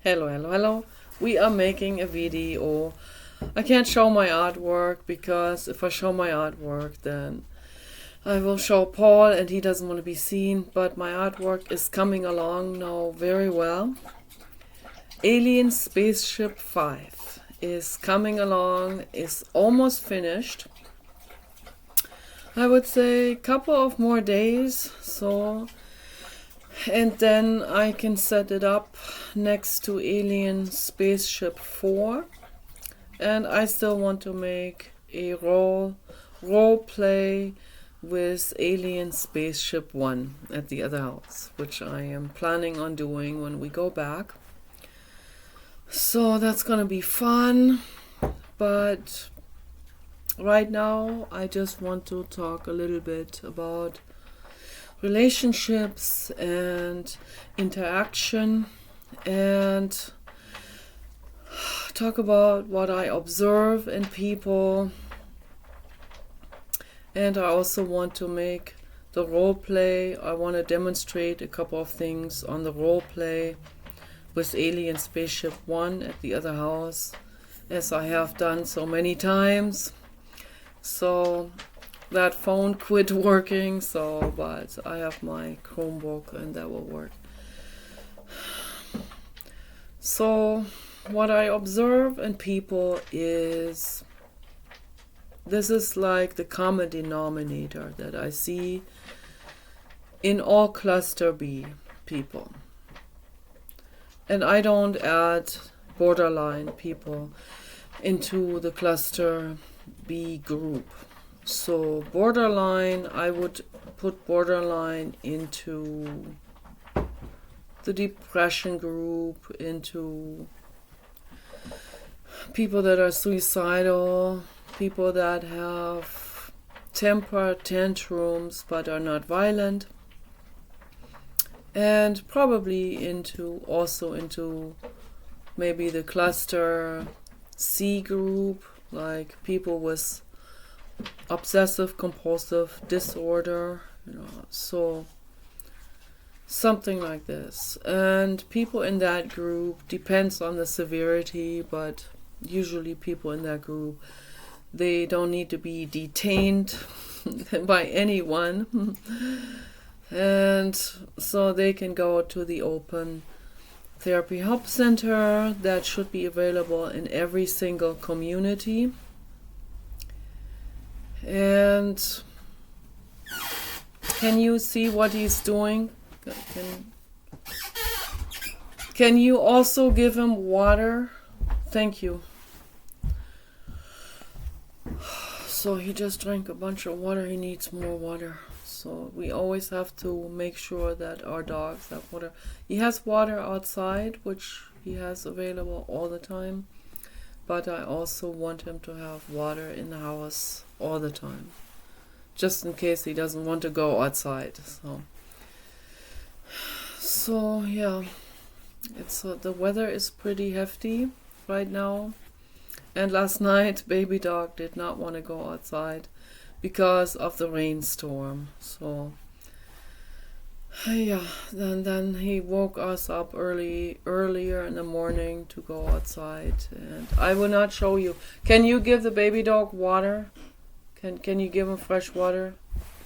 Hello, hello, hello. We are making a video. I can't show my artwork because if I show my artwork, then I will show Paul and he doesn't want to be seen. But my artwork is coming along now very well. Alien Spaceship 5 is coming along, is almost finished. I would say a couple of more days, and then I can set it up next to Alien Spaceship 4. And I still want to make a role play with Alien Spaceship 1 at the other house, which I am planning on doing when we go back. So that's gonna be fun, but right now I just want to talk a little bit about relationships and interaction and talk about what I observe in people. And I also want to make the role play. I want to demonstrate a couple of things on the role play with Alien Spaceship 1 at the other house, as I have done so many times. So that phone quit working, but I have my Chromebook and that will work. So what I observe in people is, this is like the common denominator that I see in all cluster B people. And I don't add borderline people into the cluster B group. So borderline, I would put borderline into the depression group, into people that are suicidal, people that have temper tantrums but are not violent, and probably into maybe the cluster C group, like people with obsessive compulsive disorder, so something like this. And people in that group, depends on the severity, but usually people in that group, they don't need to be detained by anyone. And so they can go to the open therapy help center that should be available in every single community. And can you see what he's doing? Can you also give him water? Thank you. So he just drank a bunch of water. He needs more water. So we always have to make sure that our dogs have water. He has water outside, which he has available all the time. But I also want him to have water in the house all the time, just in case he doesn't want to go outside. So yeah, it's the weather is pretty hefty right now. And last night, baby dog did not want to go outside because of the rainstorm. So yeah, then he woke us up earlier in the morning to go outside. And I will not show you. Can you give the baby dog water? Can you give him fresh water?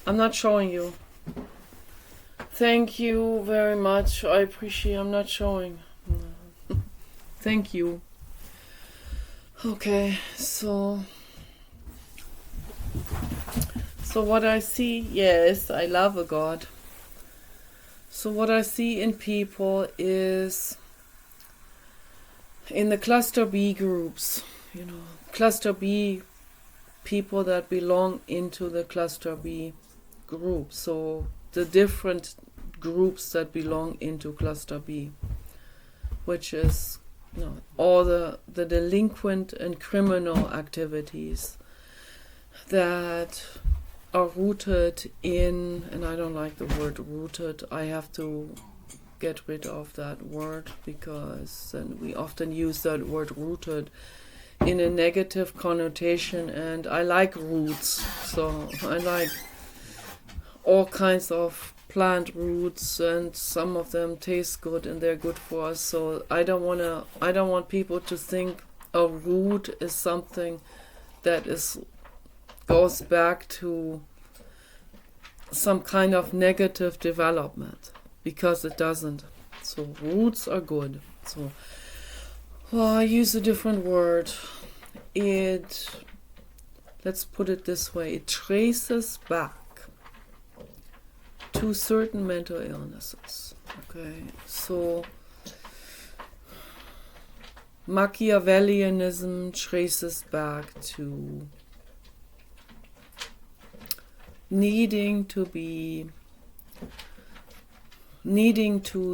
I'm not showing you. Thank you very much. I appreciate. I'm not showing. Thank you. Okay, so what I see, yes, I love a God. So what I see in people is in the cluster B groups, cluster B people that belong into the cluster B group. So the different groups that belong into cluster B, which is all the delinquent and criminal activities that are rooted in, and I don't like the word rooted, I have to get rid of that word because then we often use that word rooted in a negative connotation, and I like roots, so I like all kinds of plant roots, and some of them taste good and they're good for us. So I don't want people to think a root is something that goes back to some kind of negative development, because it doesn't. So roots are good. So I use a different word. Let's put it this way, it traces back to certain mental illnesses. Okay, so Machiavellianism traces back to needing to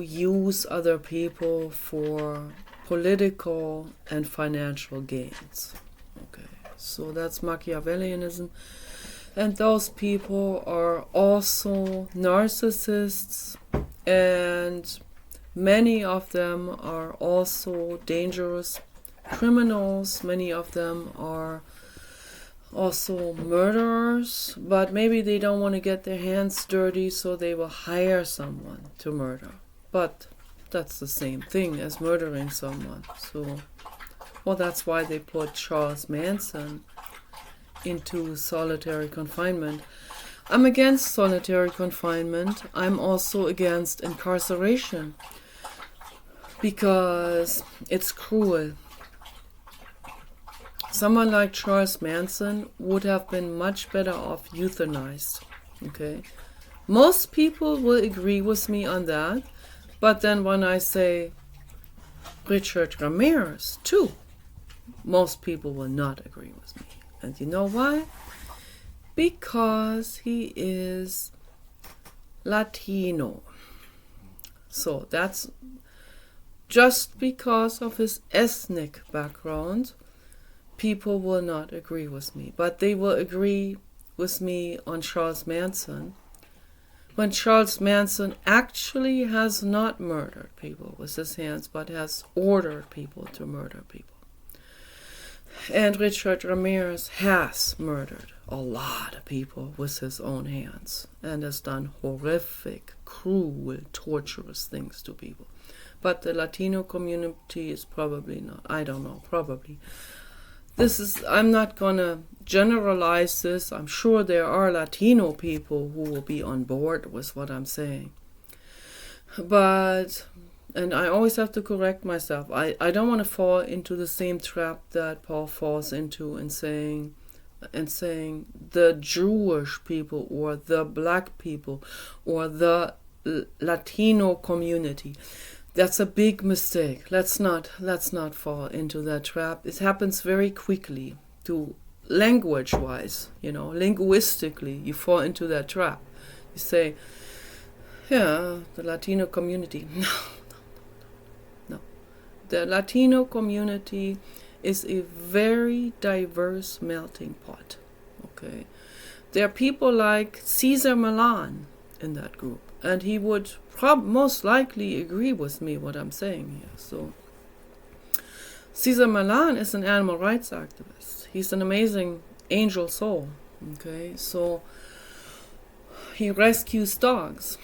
use other people for political and financial gains. Okay, so that's Machiavellianism. And those people are also narcissists, and many of them are also dangerous criminals. Many of them are also murderers, but maybe they don't want to get their hands dirty, so they will hire someone to murder. But that's the same thing as murdering someone. So, well, that's why they put Charles Manson into solitary confinement. I'm against solitary confinement. I'm also against incarceration, because it's cruel. Someone like Charles Manson would have been much better off euthanized. Okay, most people will agree with me on that, but then when I say Richard Ramirez too, most people will not agree with me. And you know why? Because he is Latino. So that's just because of his ethnic background, people will not agree with me. But they will agree with me on Charles Manson, when Charles Manson actually has not murdered people with his hands, but has ordered people to murder people. And Richard Ramirez has murdered a lot of people with his own hands and has done horrific, cruel, torturous things to people. But the Latino community is probably not. I don't know, probably. I'm not going to generalize this. I'm sure there are Latino people who will be on board with what I'm saying. And I always have to correct myself. I don't want to fall into the same trap that Paul falls into and saying the Jewish people or the black people or the Latino community. That's a big mistake. Let's not fall into that trap. It happens very quickly. Language-wise, linguistically, you fall into that trap. You say, yeah, the Latino community. No. The Latino community is a very diverse melting pot. Okay, there are people like Cesar Millan in that group, and he would most likely agree with me what I'm saying here. So Cesar Millan is an animal rights activist. He's an amazing angel soul. Okay, so he rescues dogs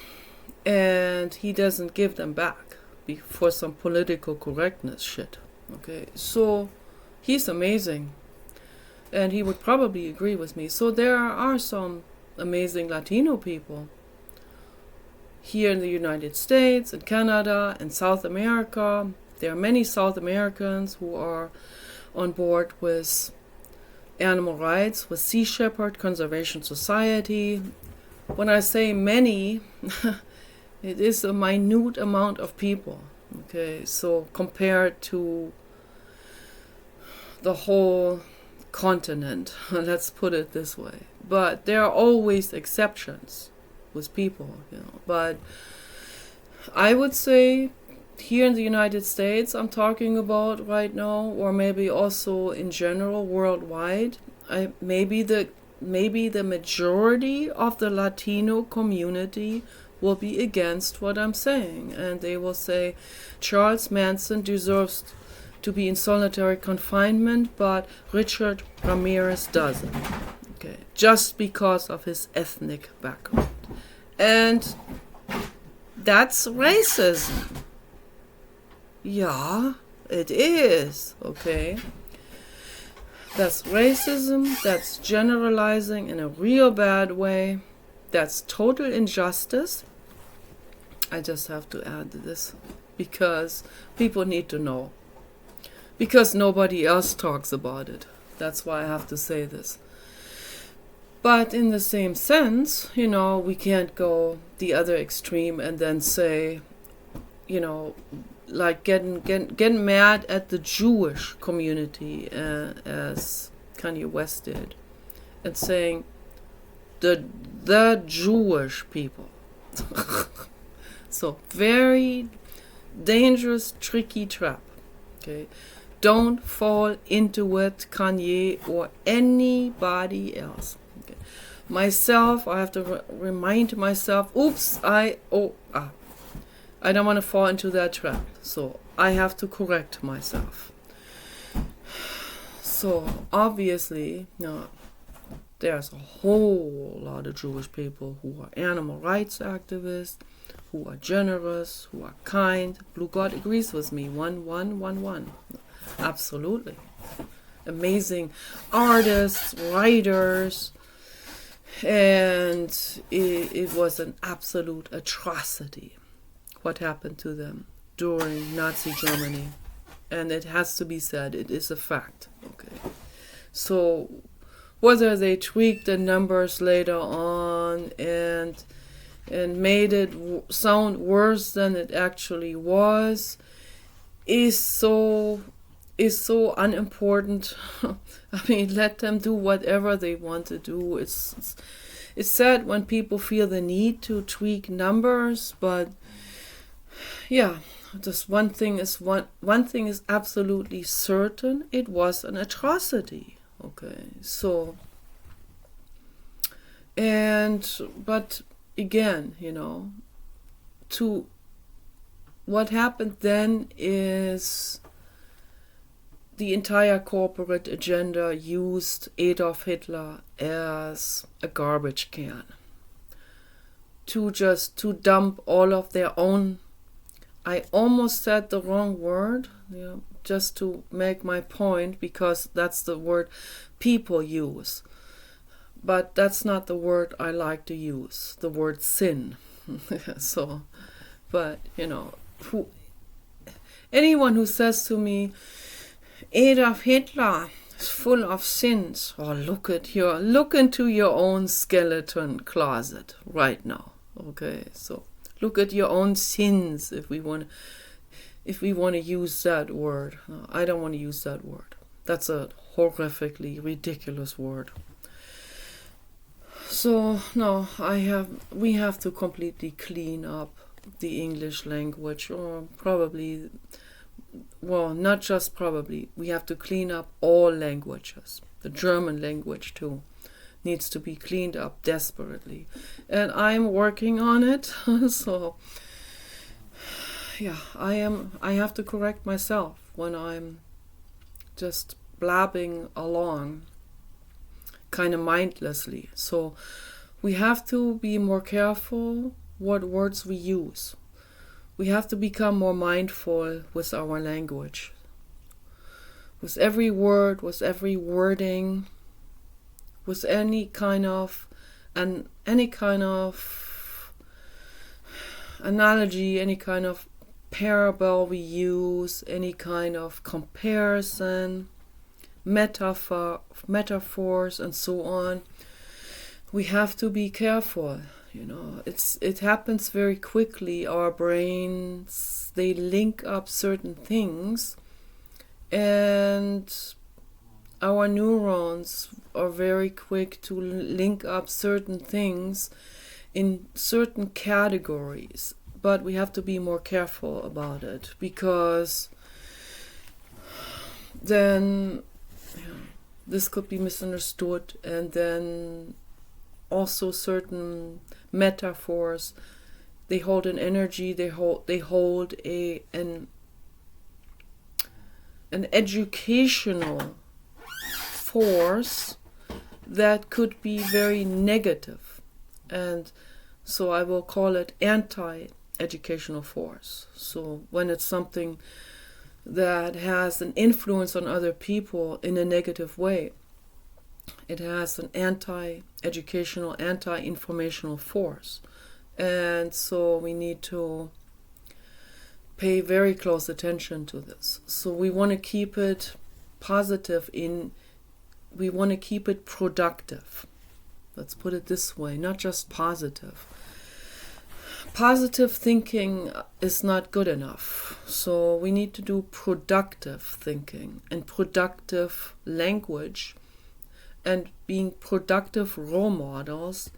and he doesn't give them back for some political correctness shit. Okay, so he's amazing, and he would probably agree with me. So there are some amazing Latino people here in the United States, in Canada, and South America. There are many South Americans who are on board with animal rights, with Sea Shepherd Conservation Society. When I say many, it is a minute amount of people. Okay, so compared to the whole continent, let's put it this way. But there are always exceptions with people, But I would say here in the United States, I'm talking about right now, or maybe also in general worldwide, maybe the majority of the Latino community will be against what I'm saying, and they will say Charles Manson deserves to be in solitary confinement, but Richard Ramirez doesn't. Okay, just because of his ethnic background. And that's racism. Yeah, it is, okay? That's racism, that's generalizing in a real bad way, that's total injustice. I just have to add this because people need to know. Because nobody else talks about it. That's why I have to say this. But in the same sense, we can't go the other extreme and then say, like getting mad at the Jewish community as Kanye West did, and saying the Jewish people. So very dangerous, tricky trap. Okay, don't fall into it, Kanye or anybody else. Okay. Myself, I have to remind myself. Oops, I don't want to fall into that trap. So I have to correct myself. So obviously, there's a whole lot of Jewish people who are animal rights activists, who are generous, who are kind. Blue God agrees with me. 1. Absolutely. Amazing artists, writers, and it was an absolute atrocity what happened to them during Nazi Germany. And it has to be said, it is a fact. Okay. So whether they tweaked the numbers later on and made it sound worse than it actually was is so unimportant. I mean, let them do whatever they want to do. It's sad when people feel the need to tweak numbers, but yeah, just one thing is absolutely certain: it was an atrocity. Okay, so but again, to what happened then is the entire corporate agenda used Adolf Hitler as a garbage can to dump all of their own. I almost said the wrong word, just to make my point, because that's the word people use. But that's not the word I like to use, the word sin. So, but, anyone who says to me, Adolf Hitler is full of sins, or look into your own skeleton closet right now. Okay, so look at your own sins if we want to use that word. No, I don't want to use that word. That's a horrifically ridiculous word. So no, we have to completely clean up the English language, or probably, well, not just probably, we have to clean up all languages. The German language too needs to be cleaned up desperately, and I'm working on it. So yeah, I have to correct myself when I'm just blabbing along kind of mindlessly. So we have to be more careful what words we use. We have to become more mindful with our language, with every word, with every wording, with any kind of analogy, any kind of parable we use, any kind of comparison, metaphors, and so on. We have to be careful. It happens very quickly. Our brains, they link up certain things, and our neurons are very quick to link up certain things in certain categories. But we have to be more careful about it, because then this could be misunderstood, and then also certain metaphors, they hold an energy, they hold an educational force that could be very negative. And So I will call it anti-educational force. So when it's something that has an influence on other people in a negative way, it has an anti-educational, anti-informational force. And so we need to pay very close attention to this. So we want to keep it positive we want to keep it productive. Let's put it this way, not just positive. Positive thinking is not good enough. So we need to do productive thinking and productive language and being productive role models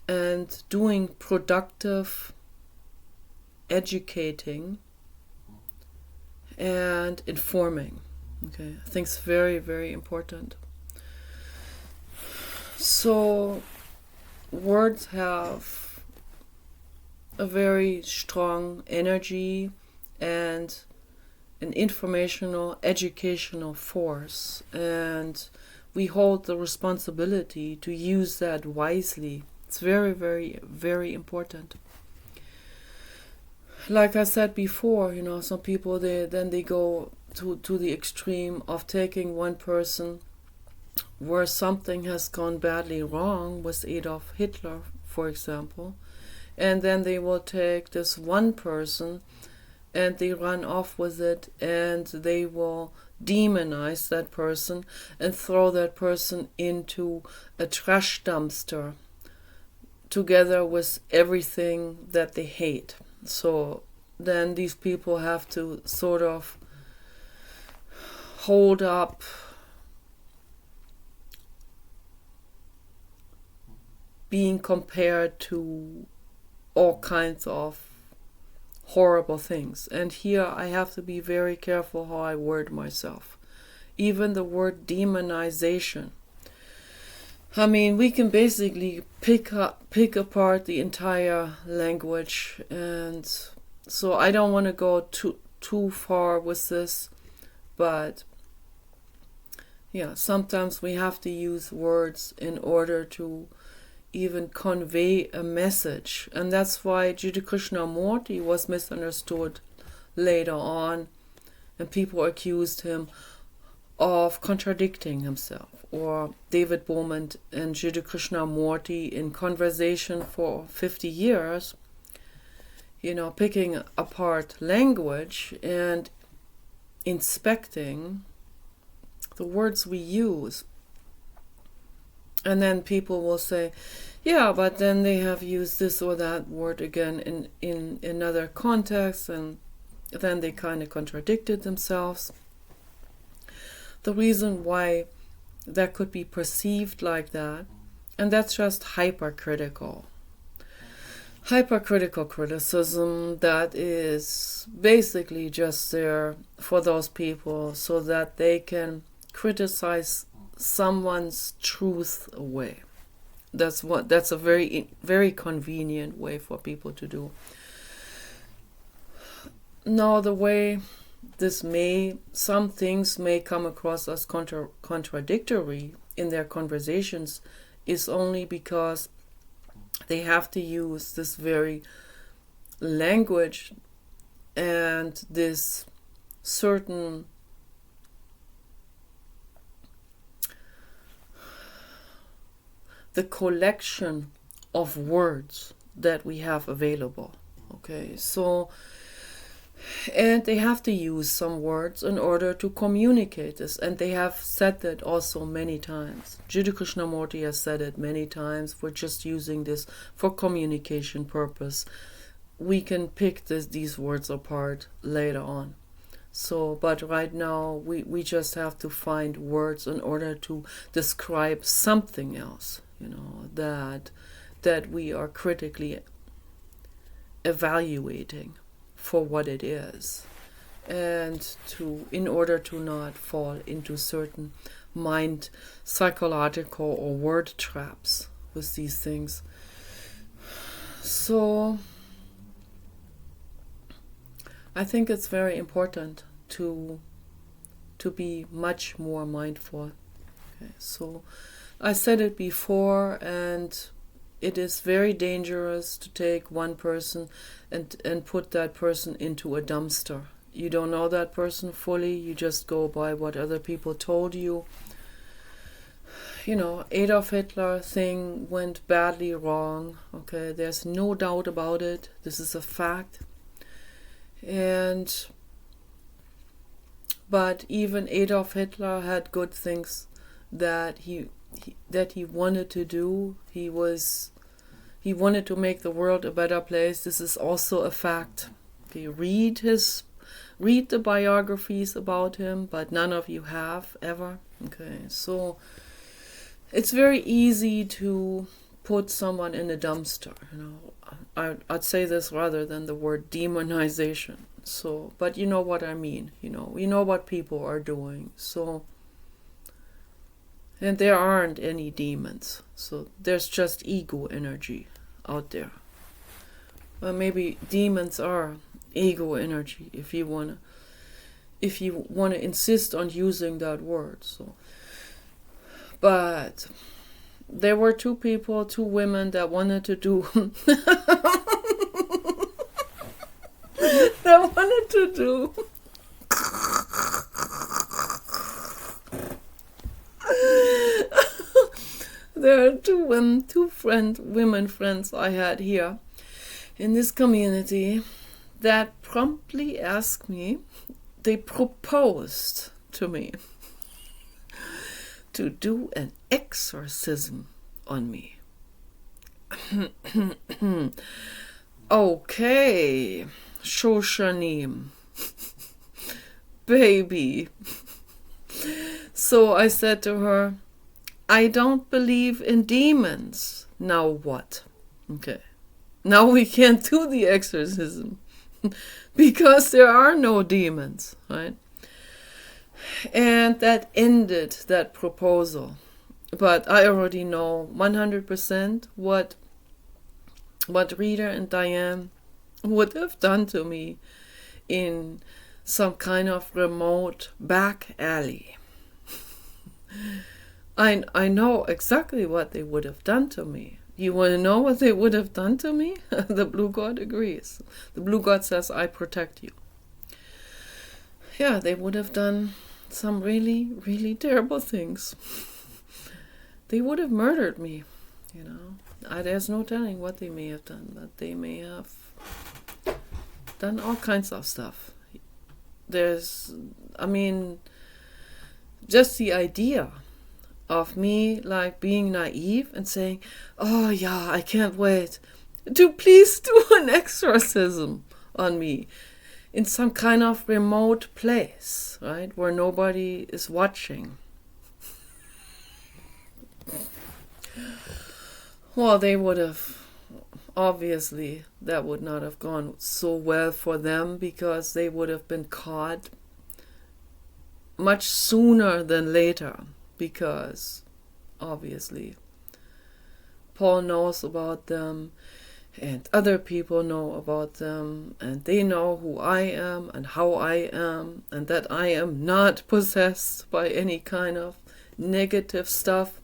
and doing productive educating and informing. Okay, I think it's very, very important. So words have a very strong energy and an informational, educational force, and we hold the responsibility to use that wisely. It's very, very, very important. Like I said before, some people they go to the extreme of taking one person where something has gone badly wrong with Adolf Hitler, for example, and then they will take this one person and they run off with it and they will demonize that person and throw that person into a trash dumpster together with everything that they hate. So then these people have to sort of hold up being compared to all kinds of horrible things. And here I have to be very careful how I word myself. Even the word demonization. I mean, we can basically pick apart the entire language, and so I don't want to go too far with this, but yeah, sometimes we have to use words in order to even convey a message, and that's why Jiddu Krishnamurti was misunderstood later on, and people accused him of contradicting himself. Or David Bowman and Jiddu Krishnamurti in conversation for 50 years, picking apart language and inspecting the words we use. And then people will say, yeah, but then they have used this or that word again in another context, and then they kind of contradicted themselves. The reason why that could be perceived like that, and that's just hypercritical criticism that is basically just there for those people so that they can criticize someone's truth away. That's a very, very convenient way for people to do. Now, the way some things may come across as contradictory in their conversations is only because they have to use this very language and this certain the collection of words that we have available. Okay, so and they have to use some words in order to communicate this, and they have said that also many times. Jiddu Krishnamurti has said it many times. We're just using this for communication purpose. We can pick these words apart later on. So, but right now we just have to find words in order to describe something else, that we are critically evaluating for what it is, and in order to not fall into certain mind psychological or word traps with these things. So I think it's very important to be much more mindful. Okay, so I said it before, and it is very dangerous to take one person and put that person into a dumpster. You don't know that person fully, you just go by what other people told you. Adolf Hitler thing went badly wrong, okay? There's no doubt about it. This is a fact. But even Adolf Hitler had good things that he wanted to do. He wanted to make the world a better place. This is also a fact. Okay, read the biographies about him, but none of you have ever. Okay, so it's very easy to put someone in a dumpster. I'd say this rather than the word demonization. So, but you know what I mean. You know what people are doing. So, and there aren't any demons. So there's just ego energy out there. Well, maybe demons are ego energy if you wanna insist on using that word. So, but there were two women that wanted to do there are two women friends I had here in this community that promptly asked me, they proposed to me to do an exorcism on me. Okay, Shoshanim, baby. So I said to her, I don't believe in demons. Now what? Okay. Now we can't do the exorcism because there are no demons, right? And that ended that proposal. But I already know 100% what Rita and Diane would have done to me in some kind of remote back alley. I know exactly what they would have done to me. You want to know what they would have done to me? The Blue God agrees. The Blue God says, I protect you. Yeah, they would have done some really, really terrible things. They would have murdered me, There's no telling what they may have done, but they may have done all kinds of stuff. Just the idea of me being naive and saying, oh yeah, I can't wait to please do an exorcism on me in some kind of remote place, right, where nobody is watching. Well, they would have, obviously, that would not have gone so well for them because they would have been caught much sooner than later because, obviously, Paul knows about them and other people know about them and they know who I am and how I am and that I am not possessed by any kind of negative stuff.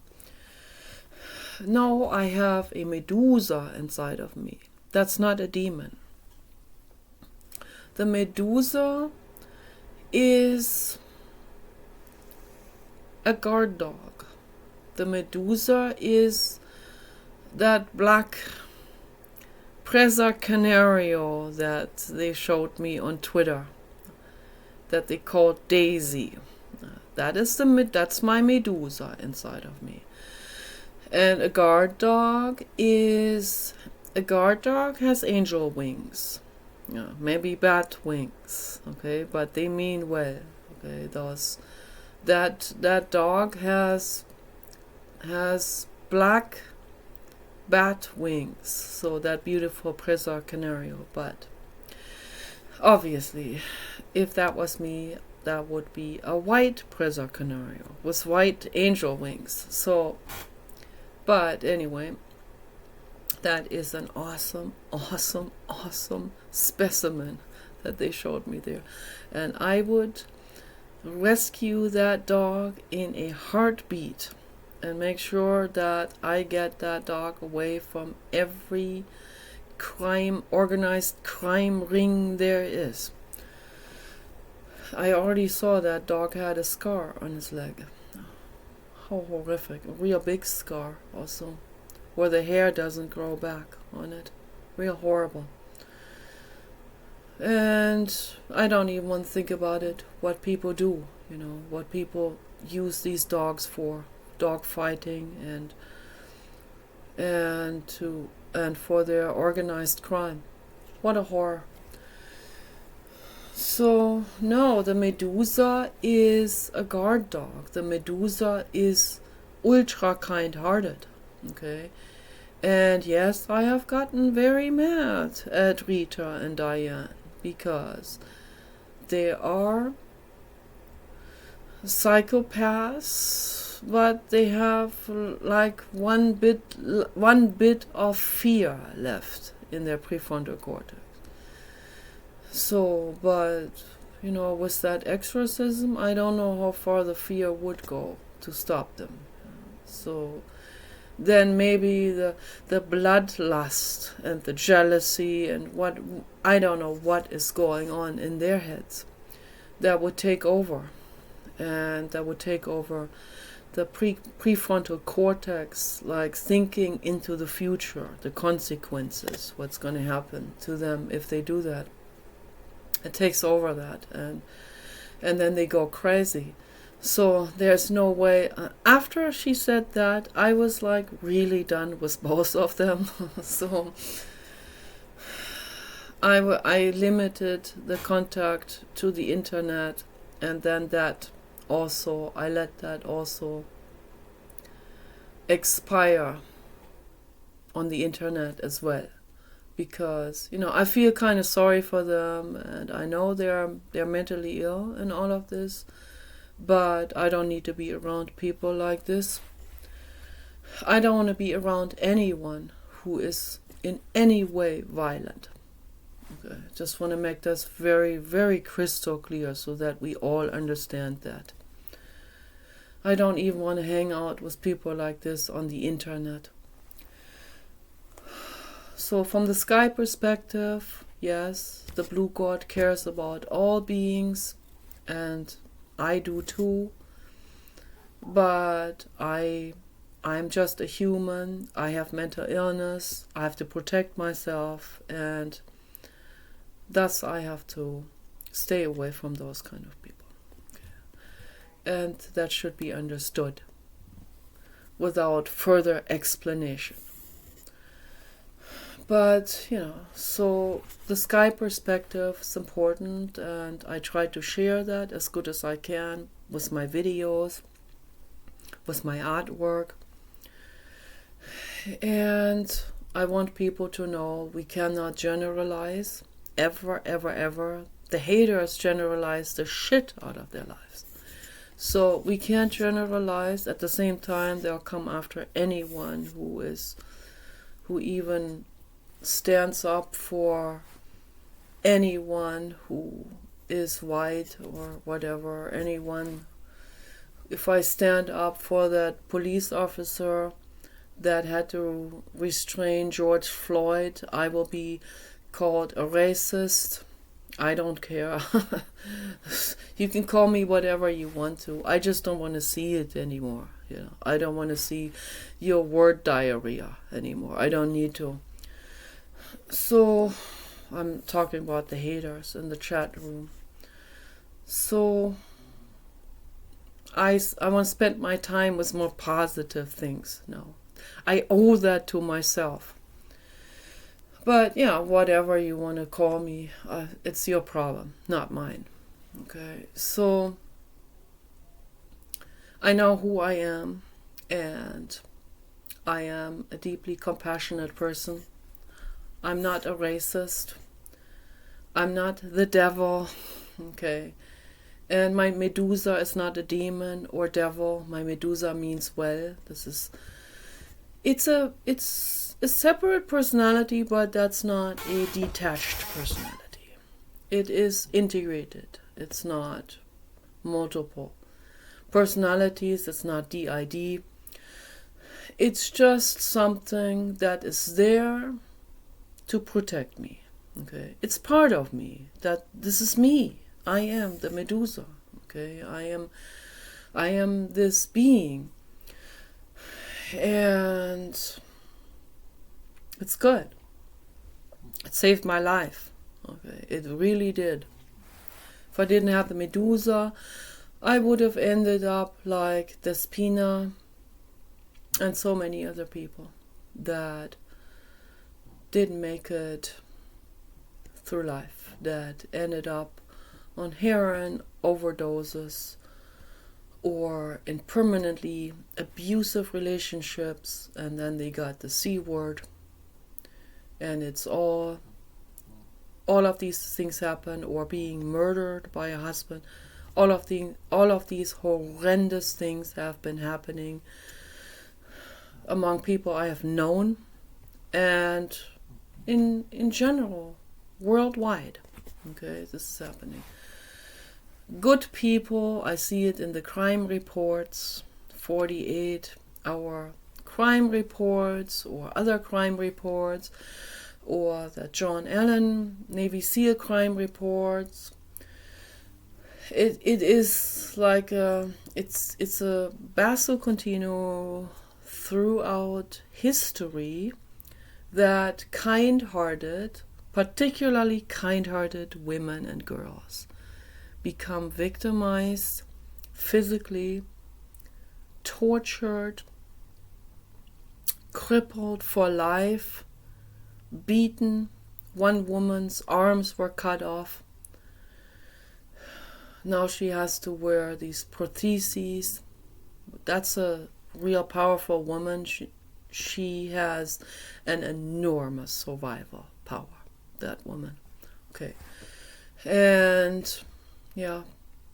No, I have a Medusa inside of me. That's not a demon. The Medusa is a guard dog. The Medusa is that black Presa Canario that they showed me on Twitter that they called Daisy. That's my Medusa inside of me. And a guard dog has angel wings. Yeah, maybe bat wings, okay, but they mean well, okay. That dog has black bat wings, so that beautiful Presa Canario. But obviously, if that was me, that would be a white Presa Canario with white angel wings. So, but anyway, that is an awesome, awesome, awesome specimen that they showed me there. And I would rescue that dog in a heartbeat and make sure that I get that dog away from every organized crime ring there is. I already saw that dog had a scar on his leg. How horrific. A real big scar also, where the hair doesn't grow back on it. Real horrible. And I don't even want to think about it, what people do, what people use these dogs for, dog fighting and for their organized crime. What a horror. So, no, the Medusa is a guard dog. The Medusa is ultra kind-hearted, okay? And yes, I have gotten very mad at Rita and Diane because they are psychopaths, but they have like one bit of fear left in their prefrontal cortex. So, but with that exorcism, I don't know how far the fear would go to stop them. So then maybe the bloodlust and the jealousy and I don't know what is going on in their heads, that would take over. And that would take over the prefrontal cortex, like thinking into the future, the consequences, what's going to happen to them if they do that. It takes over that, and then they go crazy. So there's no way. After she said that, I was like really done with both of them. So I limited the contact to the internet, and then I let that also expire on the internet as well. Because, I feel kind of sorry for them, and I know they're mentally ill and all of this, but I don't need to be around people like this. I don't want to be around anyone who is in any way violent. Okay. Just want to make this very, very crystal clear so that we all understand that. I don't even want to hang out with people like this on the internet. So from the sky perspective, yes, the blue god cares about all beings, and I do too. But I'm just a human. I have mental illness. I have to protect myself, and thus I have to stay away from those kind of people. Okay. And that should be understood without further explanation. But, so the sky perspective is important, and I try to share that as good as I can with my videos, with my artwork. And I want people to know we cannot generalize, ever, ever, ever. The haters generalize the shit out of their lives. So we can't generalize. At the same time, they'll come after anyone who even stands up for anyone who is white or whatever, anyone. If I stand up for that police officer that had to restrain George Floyd, I will be called a racist. I don't care. You can call me whatever you want to. I just don't want to see it anymore. I don't want to see your word diarrhea anymore. I don't need to. So, I'm talking about the haters in the chat room. So, I want to spend my time with more positive things now. I owe that to myself. But, whatever you want to call me, it's your problem, not mine. Okay, so I know who I am, and I am a deeply compassionate person. I'm not a racist. I'm not the devil. Okay. And my Medusa is not a demon or devil. My Medusa means well. It's a separate personality, but that's not a detached personality. It is integrated. It's not multiple personalities. It's not DID. It's just something that is there to protect me. Okay, it's part of me. That this is me. I am the Medusa. Okay, I am this being, and it's good. It saved my life. Okay, it really did. If I didn't have the Medusa, I would have ended up like Despina and so many other people that didn't make it through life, that ended up on heroin overdoses or in permanently abusive relationships, and then they got the C word, and it's all of these things happen, or being murdered by a husband. All of these horrendous things have been happening among people I have known, and in general, worldwide. Okay, this is happening. Good people, I see it in the crime reports, 48-hour crime reports or other crime reports, or the John Allen Navy SEAL crime reports. It is like it's a basso continuo throughout history that kind-hearted, particularly kind-hearted women and girls become victimized, physically tortured, crippled for life, beaten. One woman's arms were cut off. Now she has to wear these prostheses. That's a real powerful woman. She has an enormous survival power, that woman. Okay. And yeah,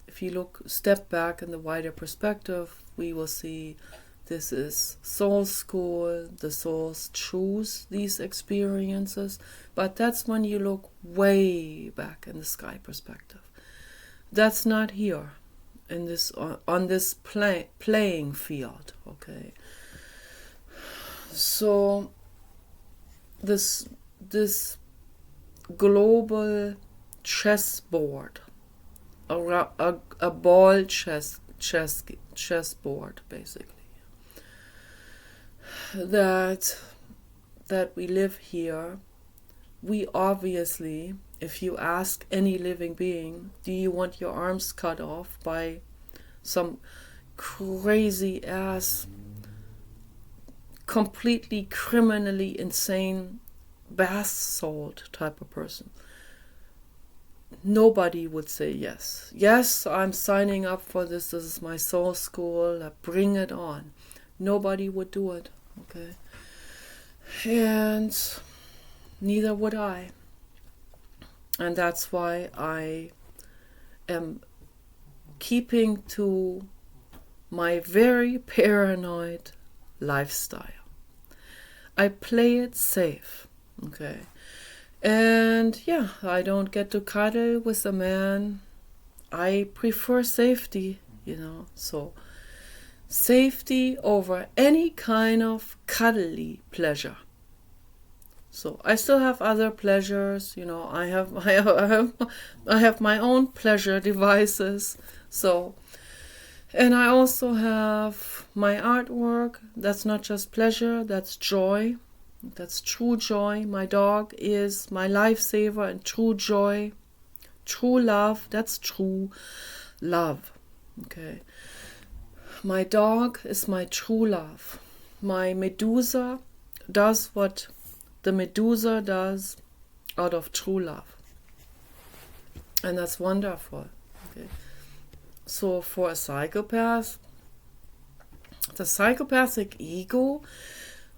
if you step back in the wider perspective, we will see this is soul school. The souls choose these experiences, but that's when you look way back in the sky perspective. That's not here in this on this playing field. Okay. So this global chessboard, a ball chessboard, basically, that we live here. We obviously, if you ask any living being, do you want your arms cut off by some crazy ass, completely criminally insane bath salt type of person? Nobody would say yes. Yes, I'm signing up for this. This is my soul school. Bring it on. Nobody would do it. Okay. And neither would I. And that's why I am keeping to my very paranoid lifestyle. I play it safe. Okay. And yeah, I don't get to cuddle with a man. I prefer safety, so safety over any kind of cuddly pleasure. So I still have other pleasures, I have my own pleasure devices. So, and I also have my artwork. That's not just pleasure, that's joy. That's true joy. My dog is my lifesaver and true joy. True love, that's true love. Okay. My dog is my true love. My Medusa does what the Medusa does out of true love. And that's wonderful. Okay. So for a psychopath, the psychopathic ego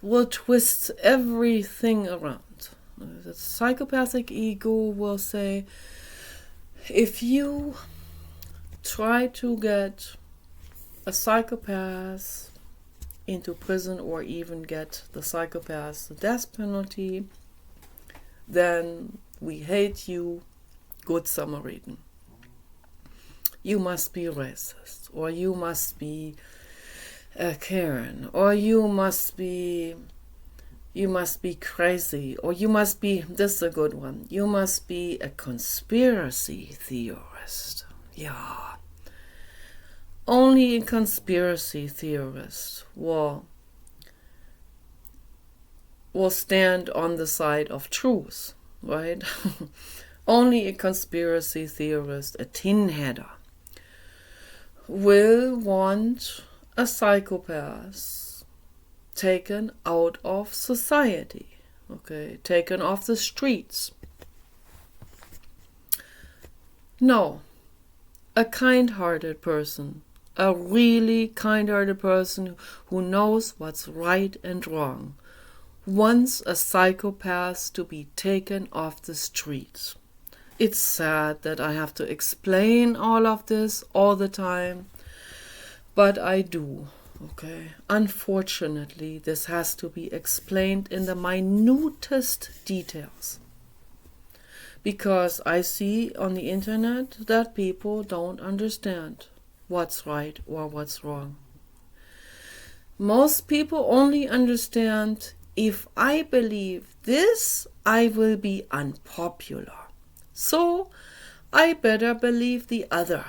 will twist everything around. The psychopathic ego will say, if you try to get a psychopath into prison or even get the psychopath the death penalty, then we hate you, Good Samaritan. You must be racist, or you must be a Karen, or you must be crazy, or you must be, this is a good one, you must be a conspiracy theorist. Yeah. Only a conspiracy theorist will stand on the side of truth, right? Only a conspiracy theorist, a tin header, will want a psychopath taken out of society, okay, taken off the streets. No, a kind-hearted person, a really kind-hearted person who knows what's right and wrong, wants a psychopath to be taken off the streets. It's sad that I have to explain all of this all the time, but I do. Okay, unfortunately, this has to be explained in the minutest details. Because I see on the internet that people don't understand what's right or what's wrong. Most people only understand, if I believe this, I will be unpopular. So I better believe the other.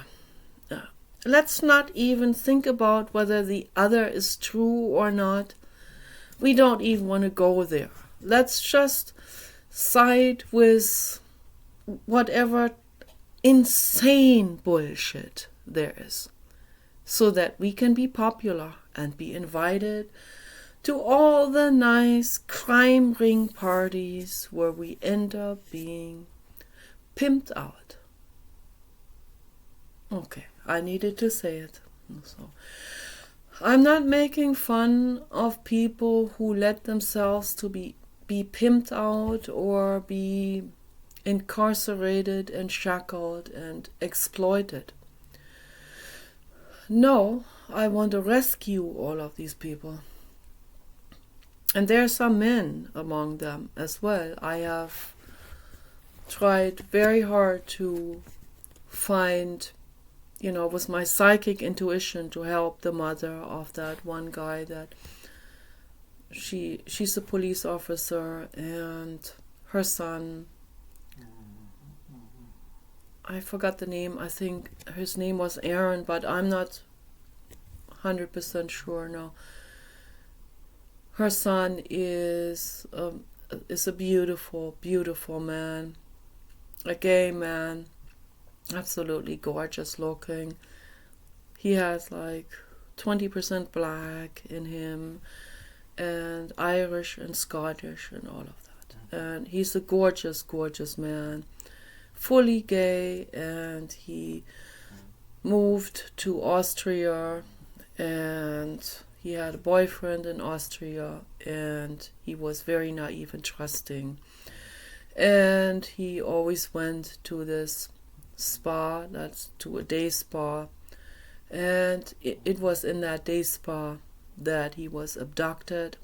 Let's not even think about whether the other is true or not. We don't even want to go there. Let's just side with whatever insane bullshit there is, so that we can be popular and be invited to all the nice crime ring parties where we end up being pimped out. Okay, I needed to say it. So, I'm not making fun of people who let themselves to be pimped out or be incarcerated and shackled and exploited. No, I want to rescue all of these people. And there are some men among them as well. I have tried very hard to find, with my psychic intuition, to help the mother of that one guy that she's a police officer, and her son, I forgot the name, I think his name was Aaron, but I'm not 100% sure now. Her son is a beautiful, beautiful man, a gay man, absolutely gorgeous looking. He has like 20% black in him, and Irish and Scottish and all of that. And he's a gorgeous, gorgeous man, fully gay, and he moved to Austria, and he had a boyfriend in Austria, and he was very naive and trusting. And he always went to this spa, that's to a day spa, and it was in that day spa that he was abducted,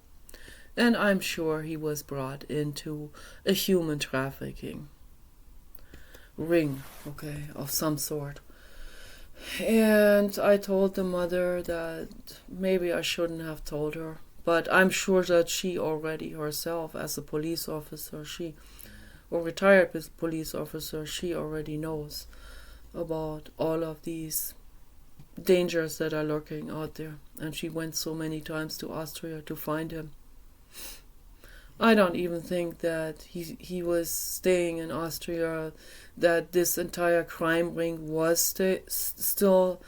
and I'm sure he was brought into a human trafficking ring, okay, of some sort. And I told the mother that maybe I shouldn't have told her, but I'm sure that she already herself, as a police officer, or retired police officer, she already knows about all of these dangers that are lurking out there. And she went so many times to Austria to find him. I don't even think that he was staying in Austria, that this entire crime ring was still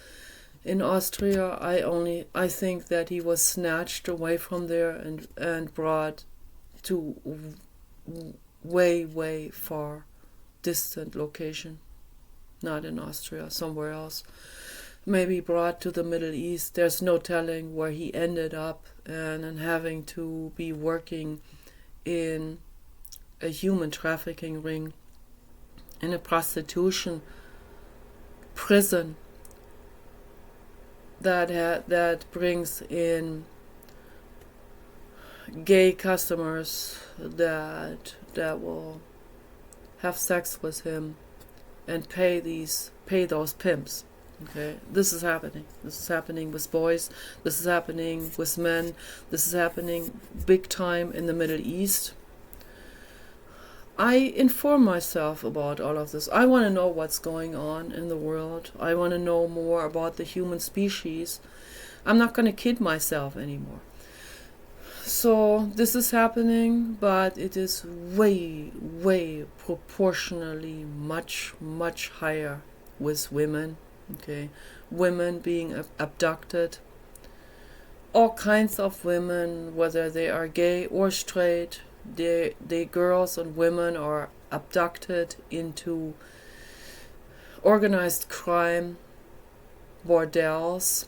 in Austria. I think that he was snatched away from there and brought to way, way far distant location. Not in Austria, somewhere else. Maybe brought to the Middle East. There's no telling where he ended up, and having to be working in a human trafficking ring, in a prostitution prison that brings in gay customers that will have sex with him and pay those pimps. Okay, this is happening. This is happening with boys. This is happening with men. This is happening big time in the Middle East. I inform myself about all of this. I want to know what's going on in the world. I want to know more about the human species. I'm not going to kid myself anymore. So this is happening, but it is way, way proportionally much, much higher with women. Okay, women being abducted. All kinds of women, whether they are gay or straight, they girls and women are abducted into organized crime bordels,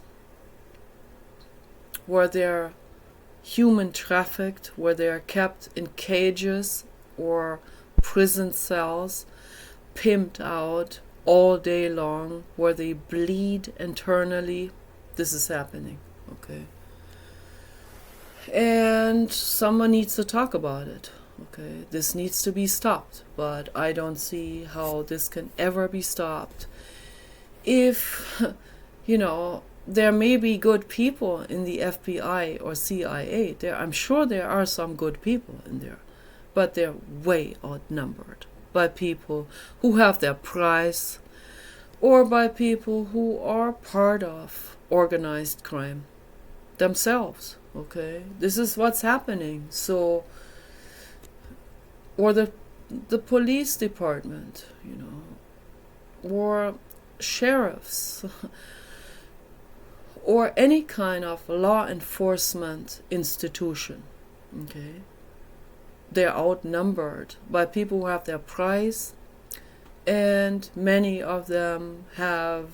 where they're human trafficked, where they are kept in cages or prison cells, pimped out all day long, where they bleed internally. This is happening, okay? And someone needs to talk about it, okay? This needs to be stopped, but I don't see how this can ever be stopped. If, there may be good people in the FBI or CIA. I'm sure there are some good people in there, but they're way outnumbered by people who have their price or by people who are part of organized crime themselves. Okay, this is what's happening. So, or the police department, or sheriffs, or any kind of law enforcement institution. Okay, they're outnumbered by people who have their price, and many of them have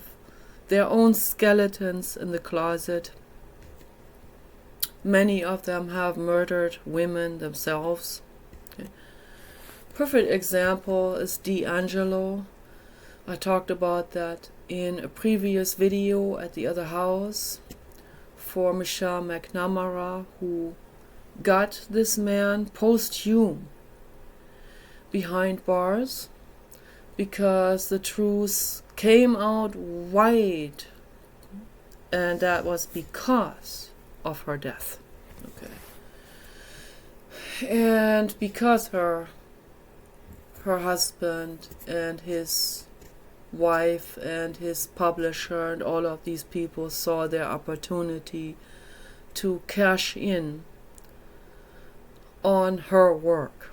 their own skeletons in the closet. Many of them have murdered women themselves. Okay. Perfect example is D'Angelo. I talked about that in a previous video at the other house for Michelle McNamara, who got this man posthum behind bars because the truth came out wide, and that was because of her death. Okay. And because her husband and his wife and his publisher and all of these people saw their opportunity to cash in on her work.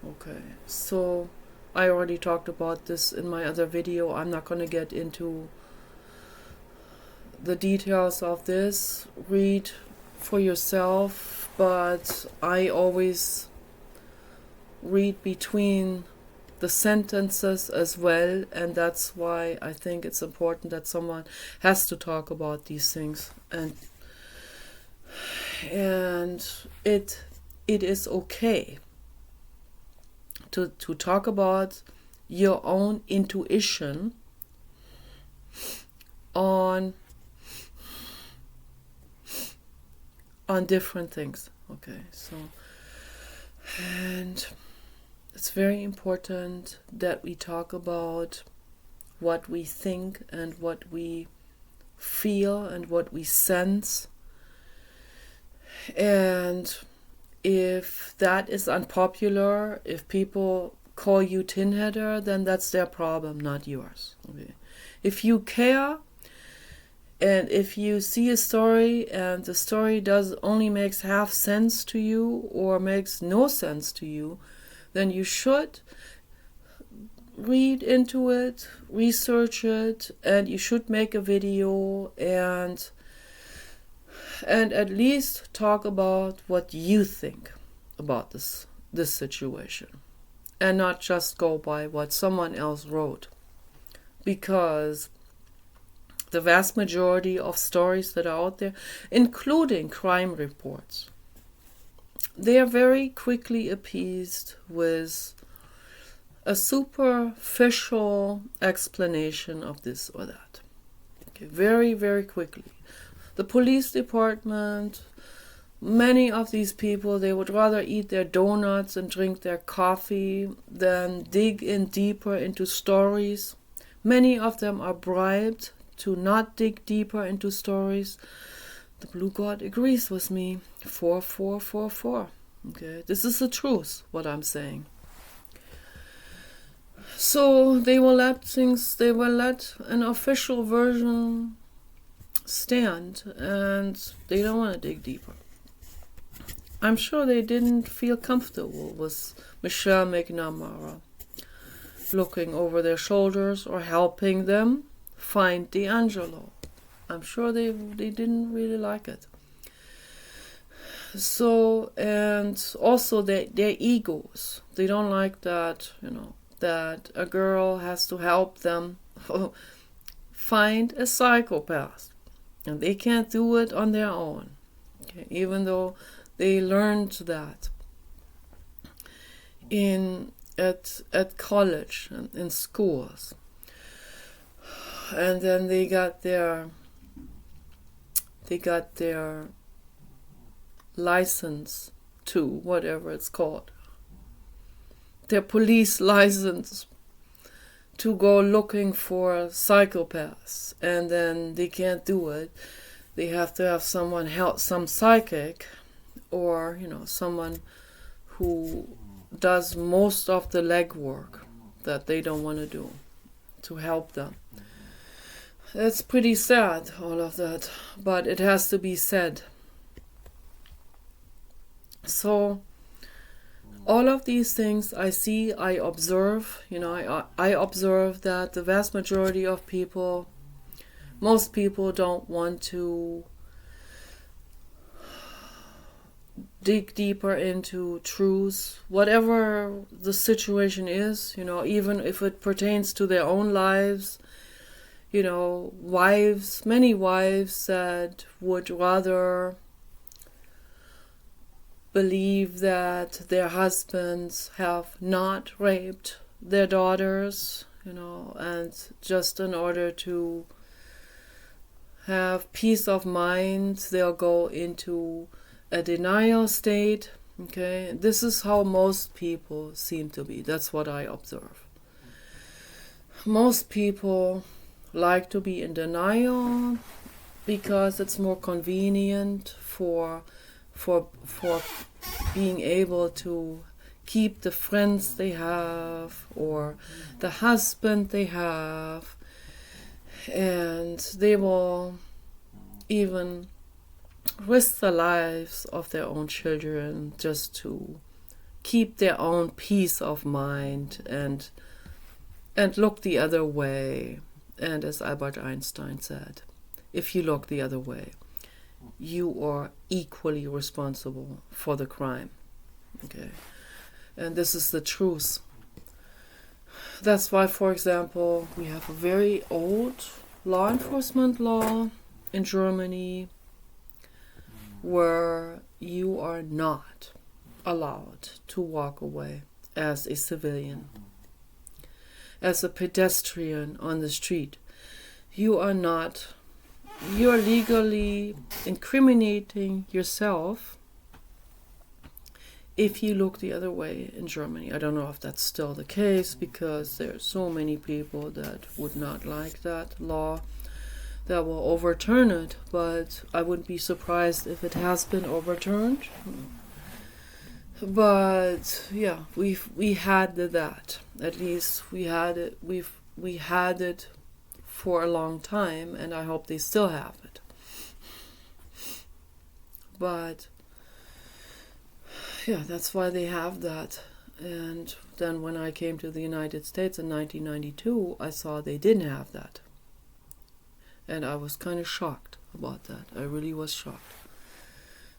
Okay, so I already talked about this in my other video. I'm not going to get into the details of this. Read for yourself, but I always read between the sentences as well, and that's why I think it's important that someone has to talk about these things, and it is okay to talk about your own intuition on different things. Okay, so, and it's very important that we talk about what we think and what we feel and what we sense. And if that is unpopular, if people call you tin-header, then that's their problem, not yours. Okay. If you care, and if you see a story and the story only makes half sense to you or makes no sense to you, then you should read into it, research it, and you should make a video and at least talk about what you think about this situation, and not just go by what someone else wrote. Because the vast majority of stories that are out there, including crime reports, they are very quickly appeased with a superficial explanation of this or that. Okay, very, very quickly. The police department, many of these people, they would rather eat their donuts and drink their coffee than dig in deeper into stories. Many of them are bribed to not dig deeper into stories, the blue god agrees with me. 4444. Okay, this is the truth, what I'm saying. So they will let an official version stand, and they don't want to dig deeper. I'm sure they didn't feel comfortable with Michelle McNamara looking over their shoulders or helping them find D'Angelo. I'm sure they didn't really like it. So, and also their egos. They don't like that, that a girl has to help them find a psychopath. And they can't do it on their own. Okay? Even though they learned that at college and in schools. And then they got their license to whatever it's called. Their police license to go looking for psychopaths, and then they can't do it. They have to have someone help, some psychic, or someone who does most of the legwork that they don't want to do to help them. It's pretty sad, all of that, but it has to be said. So all of these things I see, I observe, I observe that the vast majority of people, most people don't want to dig deeper into truths, whatever the situation is, even if it pertains to their own lives, many wives that would rather believe that their husbands have not raped their daughters, and just in order to have peace of mind, they'll go into a denial state. Okay, this is how most people seem to be. That's what I observe. Most people like to be in denial because it's more convenient for being able to keep the friends they have or the husband they have, and they will even risk the lives of their own children just to keep their own peace of mind and look the other way. And as Albert Einstein said, if you look the other way, you are equally responsible for the crime. Okay, and this is the truth. That's why, for example, we have a very old law enforcement law in Germany where you are not allowed to walk away as a civilian, as a pedestrian on the street. You're legally incriminating yourself if you look the other way in Germany. I don't know if that's still the case, because there are so many people that would not like that law that will overturn it, but I wouldn't be surprised if it has been overturned. But yeah, we had that. At least we had it. We had it for a long time, and I hope they still have it. But yeah, that's why they have that. And then when I came to the United States in 1992, I saw they didn't have that. And I was kind of shocked about that. I really was shocked.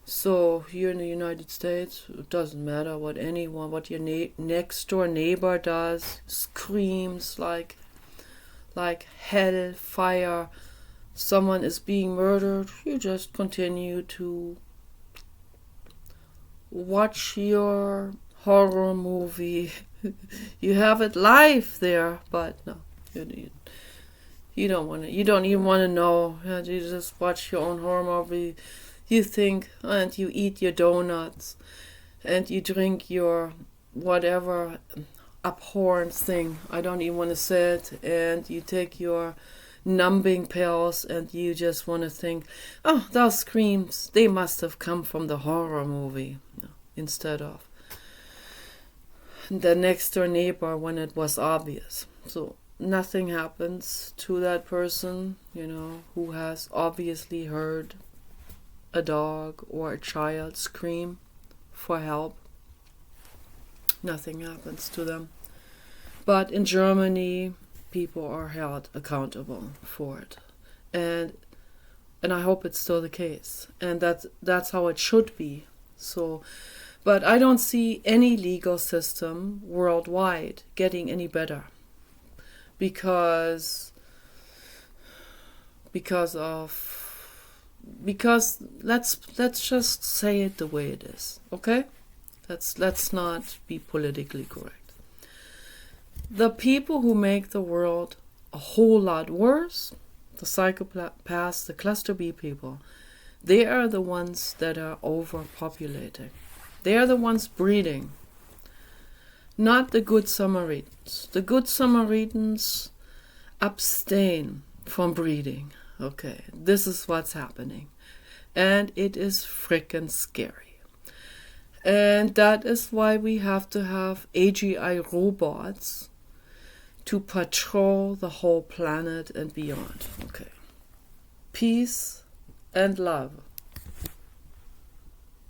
So here in the United States, it doesn't matter what your next door neighbor does, screams like hell, fire, someone is being murdered, you just continue to watch your horror movie. You have it live there, but no, you don't want to. You don't even want to know. You just watch your own horror movie. You think, and you eat your donuts, and you drink your whatever abhorrent thing. I don't even want to say it. And you take your numbing pills, and you just want to think, oh, those screams, they must have come from the horror movie, instead of the next door neighbor when it was obvious. So nothing happens to that person, who has obviously heard a dog or a child scream for help. Nothing happens to them. But in Germany, people are held accountable for it. And I hope it's still the case. And that's how it should be. So, but I don't see any legal system worldwide getting any better. Because let's just say it the way it is, okay? Let's not be politically correct. The people who make the world a whole lot worse, the psychopaths, the cluster B people, they are the ones that are overpopulating. They are the ones breeding, not the good Samaritans. The good Samaritans abstain from breeding. Okay, this is what's happening. And it is frickin' scary. And that is why we have to have AGI robots to patrol the whole planet and beyond. Okay. Peace and love.